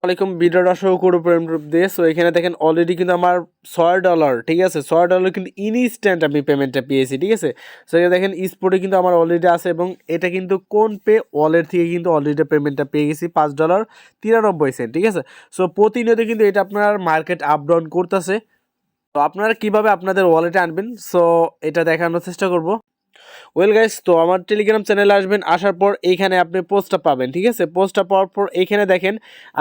ওয়ালাইকুম ভিডিওটা শুরু করব Airdrop দিয়ে। সো এখানে দেখেন অলরেডি কিন্তু আমার $6, ঠিক আছে, $6 কিন্তু ইনস্ট্যান্ট আমি পেমেন্টটা পেয়েছি, ঠিক আছে। সো এখানে দেখেন স্পটে কিন্তু আমার অলরেডি আছে এবং এটা কিন্তু কোনপে ওয়ালেট থেকে কিন্তু অলরেডি পেমেন্টটা পেয়ে গেছি $5.93, ঠিক আছে। সো প্রতিনিয়ত কিন্তু এটা আপনার মার্কেট আপ ডাউন করতেছে। তো আপনারা কিভাবে আপনাদের ওয়ালেটে আনবেন, সো এটা দেখানোর চেষ্টা করব। ওয়েল গাইস, তো আমার টেলিগ্রাম চ্যানেলে আসবেন, আসার পর এইখানে আপনি পোস্টটা পাবেন, ঠিক আছে। পোস্টটা পাওয়ার পর এইখানে দেখেন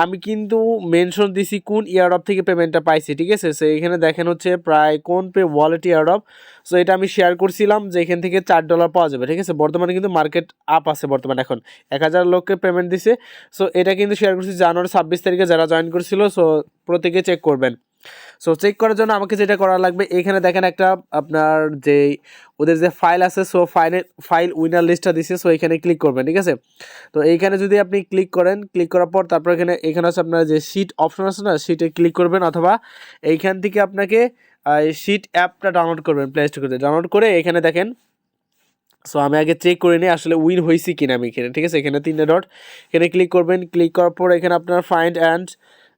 আমি কিন্তু মেনশন দিছি কোন ইয়ারড্রপ থেকে পেমেন্টটা পাইছি, ঠিক আছে। সো এখানে দেখেন হচ্ছে প্রায় কোনপে ওয়ালেট ইয়ারড্রপ। সো এটা আমি শেয়ার করছিলাম যে এখান থেকে $4 পাওয়া যাবে, ঠিক আছে। বর্তমানে কিন্তু মার্কেট আপ আছে, বর্তমানে এখন 1000 লোককে পেমেন্ট দিছে। সো এটা কিন্তু শেয়ার করছি জানুয়ারি 26 তারিখে যারা জয়েন করছিল। সো প্রত্যেকে চেক করবেন। সো চেক করার জন্য আমাকে যেটা করা লাগবে, এখানে দেখেন একটা আপনার যে ওদের যে ফাইল আছে, সো ফাইল উইনার লিস্টটা দিছে। সো এখানে ক্লিক করবেন, ঠিক আছে। তো এইখানে যদি আপনি ক্লিক করেন, ক্লিক করার পর তারপর এখানে আছে আপনার যে শিট অপশন আছে না, শিটে ক্লিক করবেন, অথবা এইখান থেকে আপনাকে শিট অ্যাপটা ডাউনলোড করবেন প্লে স্টোর থেকে। ডাউনলোড করে এখানে দেখেন, সো আমি আগে চেক করে নিই আসলে উইন হয়েছি কিনা আমি এখানে, ঠিক আছে। এখানে 3টে ডট, এখানে ক্লিক করবেন। ক্লিক করার পর এখানে আপনার ফাইন্ড অ্যান্ড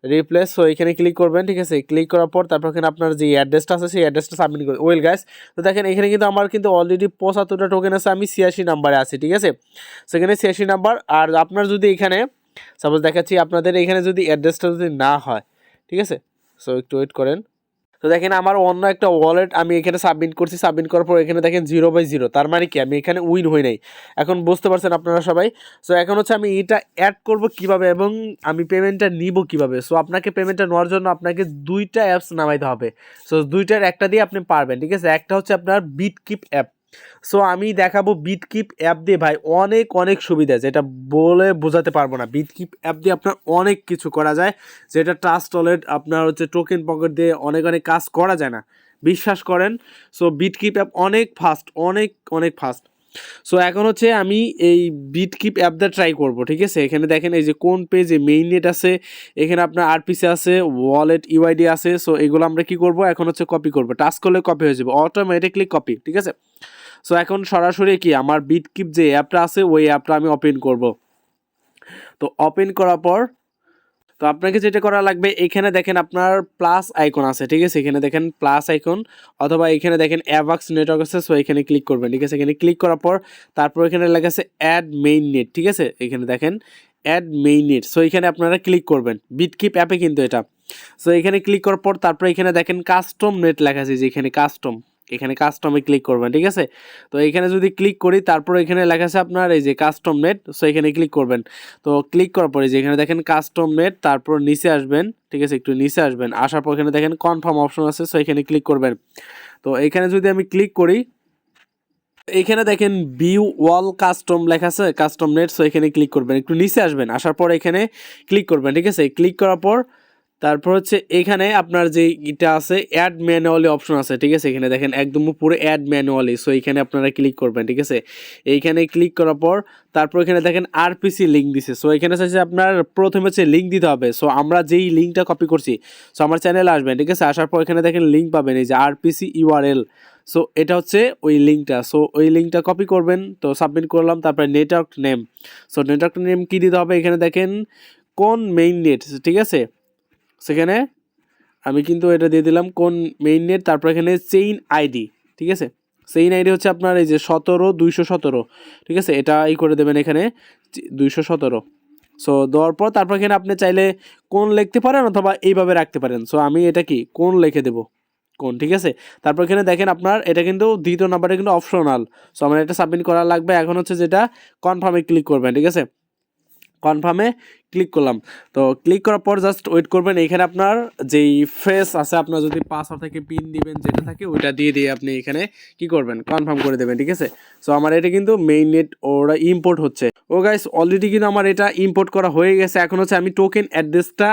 রিপ্লেস, সো এখানে ক্লিক করবেন, ঠিক আছে। ক্লিক করার পর তারপর এখানে আপনার যে অ্যাড্রেসটা আছে সেই অ্যাড্রেসটা সাবমিট করবেন। ওয়েল গাইস, তো দেখেন এখানে কিন্তু আমার কিন্তু অলরেডি 75টা টোকেন আছে, আমি 86 নাম্বারে আছি, ঠিক আছে। সেখানে 86 নাম্বার। আর আপনার যদি এখানে সাপোজ দেখাচ্ছি আপনাদের এখানে যদি অ্যাড্রেসটা যদি না হয়, ঠিক আছে, সো একটু ওয়েট করেন। তো দেখেন আমার অন্য একটা ওয়ালেট আমি এখানে সাবমিট করছি, সাবমিট করার পর এখানে দেখেন 0/0, তার মানে কি আমি এখানে উইন হই নাই। এখন বুঝতে পারছেন আপনারা সবাই। সো এখন হচ্ছে আমি এটা অ্যাড করব কিভাবে এবং আমি পেমেন্টটা নিব কিভাবে। সো আপনাকে পেমেন্টটা নেওয়ার জন্য আপনাকে 2টা অ্যাপস নামাইতে হবে। সো 2টার একটা দিয়ে আপনি পারবেন, ঠিক আছে। একটা হচ্ছে আপনার বিটকিপ অ্যাপ। সো আমি দেখাবো বিটকিপ অ্যাপ দিয়ে ভাই অনেক অনেক সুবিধা, যেটা বলে বোঝাতে পারবো না। বিটকিপ অ্যাপ দিয়ে আপনার অনেক কিছু করা যায়, যেটা ট্রাস্ট ওয়ালেট আপনার হচ্ছে টোকেন পকেট দিয়ে অনেক অনেক কাজ করা যায় না, বিশ্বাস করেন। সো বিটকিপ অ্যাপ অনেক ফাস্ট, অনেক অনেক ফাস্ট। সো এখন হচ্ছে আমি এই বিটকিপ অ্যাপটা ট্রাই করব, ঠিক আছে। এখানে দেখেন এই যে কোন পেজে মেইন নেট আছে, এখানে আপনার আরপিসি আছে, ওয়ালেট ইউআইডি আছে। সো এগুলো আমরা কি করব, এখন হচ্ছে কপি করব। টাচ করলে কপি হয়ে যাবে, অটোমেটিকলি কপি, ঠিক আছে। সো এখন সরাসরি কি আমার বিটকিপ যে অ্যাপটা আছে ওই অ্যাপটা আমি ওপেন করব। তো ওপেন করার পর তো আপনাকে যেটা করা লাগবে, এখানে দেখেন আপনার প্লাস আইকন আছে, ঠিক আছে। এখানে দেখেন প্লাস আইকন, অথবা এখানে দেখেন অ্যাভাক্স নেটওয়ার্ক আছে। সো এখানে ক্লিক করবেন, ঠিক আছে। এখানে ক্লিক করার পর তারপর এখানে লেখা আছে অ্যাড মেইন নেট, ঠিক আছে। এখানে দেখেন অ্যাড মেইন নেট, সো এখানে আপনারা ক্লিক করবেন। বিটকিপ অ্যাপে কিন্তু এটা। সো এখানে ক্লিক করার পর তারপর এখানে দেখেন কাস্টম নেট লেখা আছে, যে এখানে কাস্টম, এখানে কাস্টমে ক্লিক করবেন, ঠিক আছে। তো এখানে যদি ক্লিক করি তারপর এখানে লেখা আছে আপনার এই যে কাস্টম নেট, সো এখানে ক্লিক করবেন। তো ক্লিক করার পরে যে এখানে দেখেন কাস্টম নেট, তারপর নিচে আসবেন, ঠিক আছে, একটু নিচে আসবেন। আসার পর এখানে দেখেন কনফার্ম অপশন আছে, সো এখানে ক্লিক করবেন। তো এখানে যদি আমি ক্লিক করি, এখানে দেখেন ভিউ ওয়াল কাস্টম লেখা আছে, কাস্টম নেট, সো এখানে ক্লিক করবেন। একটু নিচে আসবেন, আসার পর এখানে ক্লিক করবেন, ঠিক আছে। ক্লিক করার পর তারপর হচ্ছে এখানে আপনার যে এটা আছে অ্যাড ম্যানুয়ালি অপশন আছে, ঠিক আছে। এখানে দেখেন একদম পুরো অ্যাড ম্যানুয়ালি, সো এখানে আপনারা ক্লিক করবেন, ঠিক আছে। এইখানে ক্লিক করার পর তারপর এখানে দেখেন আরপিসি লিঙ্ক দিছে। সো এখানে হচ্ছে আপনার প্রথমে হচ্ছে লিঙ্ক দিতে হবে। সো আমরা যেই লিঙ্কটা কপি করছি, সো আমার চ্যানেলে আসবেন, ঠিক আছে। আসার পর এখানে দেখেন লিঙ্ক পাবেন, এই যে আরপিসি ইউআরএল। সো এটা হচ্ছে ওই লিঙ্কটা, সো ওই লিঙ্কটা কপি করবেন। তো সাবমিট করলাম, তারপরে network name, so network name কী দিতে হবে, এখানে দেখেন কোন মেইন নেট, ঠিক আছে। সেখানে আমি কিন্তু এটা দিয়ে দিলাম কোন মেইন নেট, তারপর এখানে চেইন আইডি, ঠিক আছে। চেইন আইডি হচ্ছে আপনার এই যে 17217, ঠিক আছে। এটা করে দেবেন এখানে 217। সো দেওয়ার পর তারপর এখানে আপনি চাইলে কোন লিখতে পারেন অথবা এইভাবে রাখতে পারেন। সো আমি এটা কি কোন লিখে দেবো, কোন, ঠিক আছে। তারপর এখানে দেখেন আপনার এটা কিন্তু দ্বিতীয় নাম্বারে কিন্তু অপশনাল। সো আমার এটা সাবমিট করা লাগবে। এখন হচ্ছে যেটা কনফার্মে ক্লিক করবেন, ঠিক আছে। কনফার্মে ক্লিক করলাম। তো ক্লিক করার পর জাস্ট ওয়েট করবেন। এখানে আপনার যেই ফেস আছে, আপনার যদি পাসওয়ার্ড থেকে পিন দিবেন যেটা থাকে ওইটা দিয়ে আপনি এখানে কি করবেন, কনফার্ম করে দেবেন, ঠিক আছে। সো আমার এটা কিন্তু মেইন নেট ওরা ইম্পোর্ট হচ্ছে। ও গাইস, অলরেডি কিন্তু আমার এটা ইম্পোর্ট করা হয়ে গেছে। এখন হচ্ছে আমি টোকেন অ্যাড্রেসটা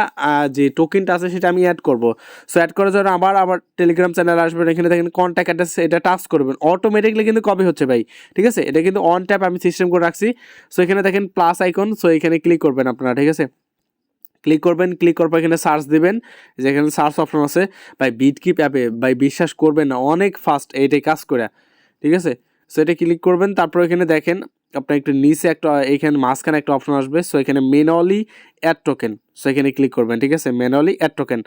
যে টোকেনটা আছে সেটা আমি অ্যাড করব। সো অ্যাড করার জন্য আবার টেলিগ্রাম চ্যানেল আসবেন, এখানে দেখেন কন্ট্যাক্ট অ্যাড্রেস, এটা টাচ করবেন। অটোমেটিকলি কিন্তু কপি হচ্ছে ভাই, ঠিক আছে। এটা কিন্তু অন ট্যাপ আমি সিস্টেম করে রাখছি। সো এখানে দেখেন প্লাস আইকন, সো এখানে ক্লিক করবেন আপনারা, ঠিক আছে। ক্লিক করবেন, ক্লিক করার পর এখানে সার্চ দেবেন, যেখানে সার্চ অপশন আছে। ভাই বিটকিপ অ্যাপে ভাই বিশ্বাস করবেন না, অনেক ফাস্ট এইটাই কাজ করে, ঠিক আছে। সো এটা ক্লিক করবেন, তারপর এখানে দেখেন আপনার একটু নিচে একটা এখানে মাঝখানে একটা অপশন আসবে। সো এখানে ম্যানুয়ালি অ্যাড টোকেন, সো এখানে ক্লিক করবেন, ঠিক আছে, ম্যানুয়ালি অ্যাড টোকেন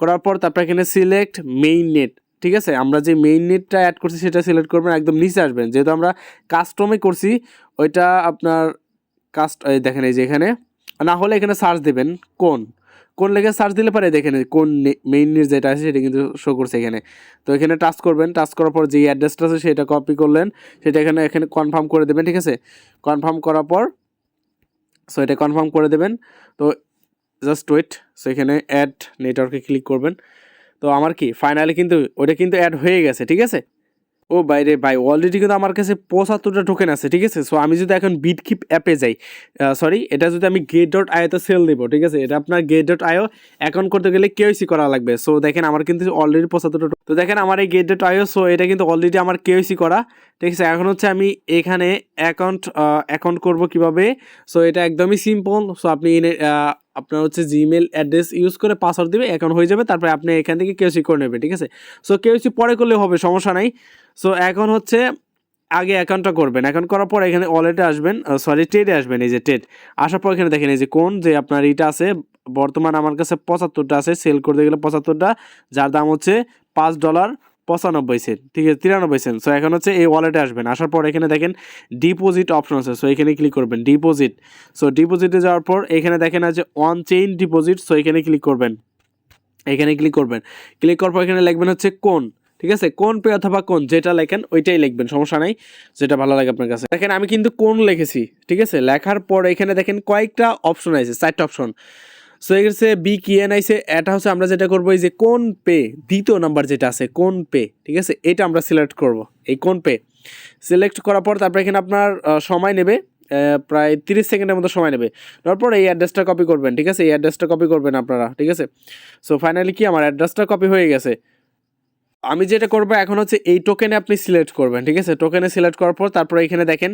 করার পর তারপর এখানে সিলেক্ট মেইন নেট, ঠিক আছে, আমরা যে মেইন নেটটা অ্যাড করছি সেটা সিলেক্ট করবেন, একদম নিচে আসবেন, যেহেতু আমরা কাস্টমে করছি ওইটা আপনার দেখেন এই যে এখানে, না হলে এখানে সার্চ দেবেন কোন লেগে সার্চ দিলে পারে দেখেন কোন মেইন নেট যেটা আছে সেটা কিন্তু শো করছে এখানে। তো এখানে টাচ করবেন, টাচ করার পর যে অ্যাড্রেসটা আছে সেটা কপি করলেন, সেটা এখানে কনফার্ম করে দেবেন, ঠিক আছে, কনফার্ম করার পর সো এটা কনফার্ম করে দেবেন। তো জাস্ট ওয়েট, সো এখানে অ্যাড নেটওয়ার্কে ক্লিক করবেন। তো আমার কি ফাইনালি কিন্তু ওটা কিন্তু অ্যাড হয়ে গেছে, ঠিক আছে। ও বাইরে ভাই অলরেডি কিন্তু আমার কাছে 75টা টোকেন আছে, ঠিক আছে। সো আমি যদি এখন বিটকিপ অ্যাপে যাই, সরি এটা যদি আমি get.io-তে সেল দেবো, ঠিক আছে, এটা আপনার get.io অ্যাকাউন্ট করতে গেলে কেওয়াইসি করা লাগবে। সো দেখেন আমার কিন্তু অলরেডি 75টা, তো দেখেন আমার এই get.io, সো এটা কিন্তু অলরেডি আমার কেওয়াইসি করা, ঠিক আছে। এখন হচ্ছে আমি এখানে অ্যাকাউন্ট করব কিভাবে, সো এটা একদমই সিম্পল। সো আপনি আপনার হচ্ছে জিমেল অ্যাড্রেস ইউজ করে পাসওয়ার্ড দিবে, অ্যাকাউন্ট হয়ে যাবে, তারপরে আপনি এখান থেকে কেওয়াইসি করে নেবে, ঠিক আছে। সো কেওয়াইসি পরে করলে হবে, সমস্যা নাই। সো এখন হচ্ছে আগে অ্যাকাউন্টটা করবেন, অ্যাকাউন্ট করার পর এখানে ওয়ালেটে আসবেন, সরি ট্রেডে আসবেন, এই যে ট্রেড আসার পর এখানে দেখেন এই যে কোন যে আপনার এইটা আছে, বর্তমান আমার কাছে 75টা আছে, সেল করতে গেলে 75টা, যার দাম হচ্ছে $5.95, ঠিক আছে, 93 সেন্ট। সো এখন হচ্ছে এই ওয়ালেটে আসবেন, আসার পর এখানে দেখেন ডিপোজিট অপশন আছে, সো এখানে ক্লিক করবেন ডিপোজিট। সো ডিপোজিটে যাওয়ার পর এখানে দেখেন আছে অন চেইন ডিপোজিট, সো এখানে ক্লিক করবেন, ক্লিক করার পর এখানে লিখবেন হচ্ছে কোন, ঠিক আছে, কোন পে অথবা কোন যেটা লেখেন ওইটাই লিখবেন, সমস্যা নাই, যেটা ভালো লাগে আপনার কাছে। দেখেন আমি কিন্তু কোন লিখেছি, ঠিক আছে, লেখার পর এখানে দেখেন কয়েকটা অপশন আছে, 4টা অপশন। সো এখানে বি কি এন আইসে, এটা হচ্ছে আমরা যেটা করবো এই যে কোন পে দ্বিতীয় নাম্বার যেটা আছে কোন পে, ঠিক আছে, এটা আমরা সিলেক্ট করব, এই কোন পে সিলেক্ট করার পর তারপর এখানে আপনার সময় নেবে প্রায় 30 সেকেন্ডের মতো সময় নেবে। তারপর এই অ্যাড্রেসটা কপি করবেন, ঠিক আছে, এই অ্যাড্রেসটা কপি করবেন আপনারা, ঠিক আছে। সো ফাইনালি কি আমার অ্যাড্রেসটা কপি হয়ে গেছে। আমি যেটা করবো এখন হচ্ছে এই টোকেনে আপনি সিলেক্ট করবেন, ঠিক আছে, টোকেনে সিলেক্ট করার পর তারপর এখানে দেখেন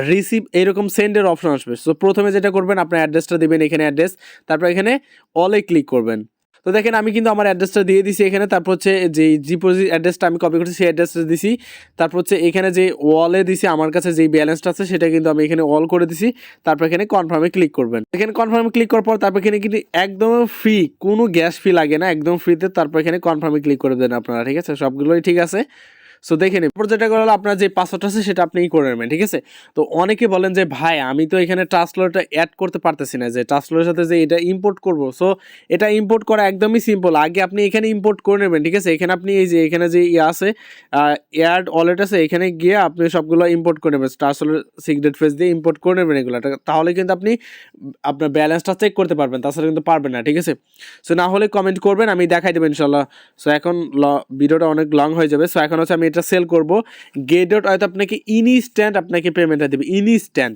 রিসিভ এইরকম সেন্ডের অপশন আসবে। সো প্রথমে যেটা করবেন আপনার অ্যাড্রেসটা দিবেন, এখানে অ্যাড্রেস, তারপর এখানে অলে ক্লিক করবেন। তো দেখেন আমি কিন্তু আমার অ্যাড্রেসটা দিয়ে দিছি এখানে, তারপর হচ্ছে যে ডিপোজিট অ্যাড্রেসটা আমি কপি করছি সেই অ্যাড্রেসটা দিছি, তারপর হচ্ছে এখানে যে ওয়ালে দিছি আমার কাছে যেই ব্যালেন্সটা আছে সেটা কিন্তু আমি এখানে অল করে দিছি, তারপর এখানে কনফার্মে ক্লিক করবেন। এখানে কনফার্মে ক্লিক করার পর তারপর এখানে কিন্তু একদম ফ্রি, কোনো গ্যাস ফি লাগে না, একদম ফ্রিতে, তারপর এখানে কনফার্মে ক্লিক করে দেন আপনারা, ঠিক আছে, সবগুলোই ঠিক আছে। সো দেখে নিন যেটা করা হলো আপনার যে পাসওয়ার্ড আছে সেটা আপনিই করে নেবেন, ঠিক আছে। তো অনেকে বলেন যে ভাই আমি তো এখানে ট্রান্সলেটরটা অ্যাড করতে পারতেছি না, যে ট্রান্সলেটরের সাথে যে এটা ইম্পোর্ট করব। সো এটা ইম্পোর্ট করা একদমই সিম্পল, আগে আপনি এখানে ইম্পোর্ট করে নেবেন, ঠিক আছে। এখানে আপনি এই যে এখানে যে আছে অ্যাড ওয়ালেট আছে, এখানে গিয়ে আপনি সবগুলো ইম্পোর্ট করে নেবেন, ট্রান্সলেটর সিক্রেট ফেস দিয়ে ইম্পোর্ট করে নেবেন এগুলো, তাহলে কিন্তু আপনি আপনার ব্যালেন্সটা চেক করতে পারবেন, তাছাড়া কিন্তু পারবেন না, ঠিক আছে। সো না হলে কমেন্ট করবেন, আমি দেখাই দেবো ইনশাল্লাহ। সো এখন ভিডিওটা অনেক লং হয়ে যাবে। সো এখন হচ্ছে আমি এটা সেল করবো, get.io আপনাকে ইনস্ট্যান্ট আপনাকে পেমেন্টটা দেবে, ইনস্ট্যান্ট।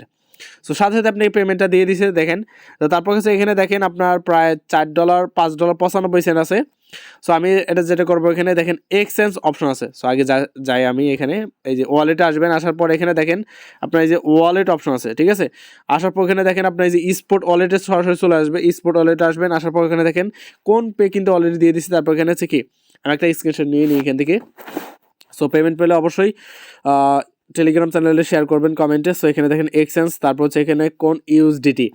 সো সাথে সাথে আপনাকে পেমেন্টটা দিয়ে দিছে দেখেন। তো তারপর হচ্ছে এখানে দেখেন আপনার প্রায় $4 $5.95 আছে। সো আমি এটা যেটা করবো এখানে দেখেন এক্সচেঞ্জ অপশন আছে। সো আগে যাই আমি এখানে এই যে ওয়ালেটে আসবেন, আসার পর এখানে দেখেন আপনার এই যে ওয়ালেট অপশন আছে, ঠিক আছে। আসার পর এখানে দেখেন আপনার এই যে স্পট ওয়ালেটে সরাসরি চলে আসবে, স্পট ওয়ালেটে আসবেন, আসার পর এখানে দেখেন কোন পে কিন্তু অলরেডি দিয়ে দিচ্ছে। তারপর এখানে হচ্ছে কি আমি একটা স্ক্রিনশট নিয়ে নিই এখান থেকে। সো পেমেন্ট পেলে অবশ্যই টেলিগ্রাম চ্যানেলে শেয়ার করবেন কমেন্টে। সো এখানে দেখেন এক্সচেঞ্জ, তারপর হচ্ছে এখানে কোন ইউএসডিটি,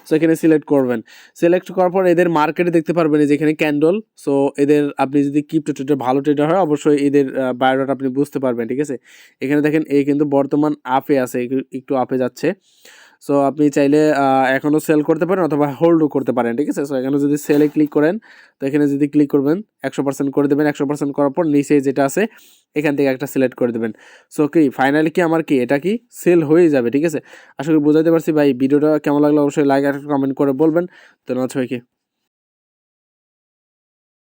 সো এখানে সিলেক্ট করবেন। সিলেক্ট করার পর এদের মার্কেটে দেখতে পারবেন যে এখানে ক্যান্ডল। সো এদের আপনি যদি ক্রিপ্টো ট্রেডার ভালো ট্রেডার হয় অবশ্যই এদের বায়োডাটা আপনি বুঝতে পারবেন, ঠিক আছে। এখানে দেখেন এই কিন্তু বর্তমান আপে আছে, একটু আপে যাচ্ছে। সো আপনি চাইলে এখনও সেল করতে পারেন অথবা হোল্ডও করতে পারেন, ঠিক আছে। সো এখানে যদি সেলে ক্লিক করেন, তো এখানে যদি ক্লিক করবেন 100% করে দেবেন, 100% করার পর নিচে যেটা আছে এখান থেকে একটা সিলেক্ট করে দেবেন। সো কি ফাইনালি কি আমার কি এটা কি সেল হয়ে যাবে, ঠিক আছে। আশা করি বোঝাতে পারছি ভাই। ভিডিওটা কেমন লাগলো অবশ্যই লাইক আর কমেন্ট করে বলবেন। ধন্যবাদ সবাইকে।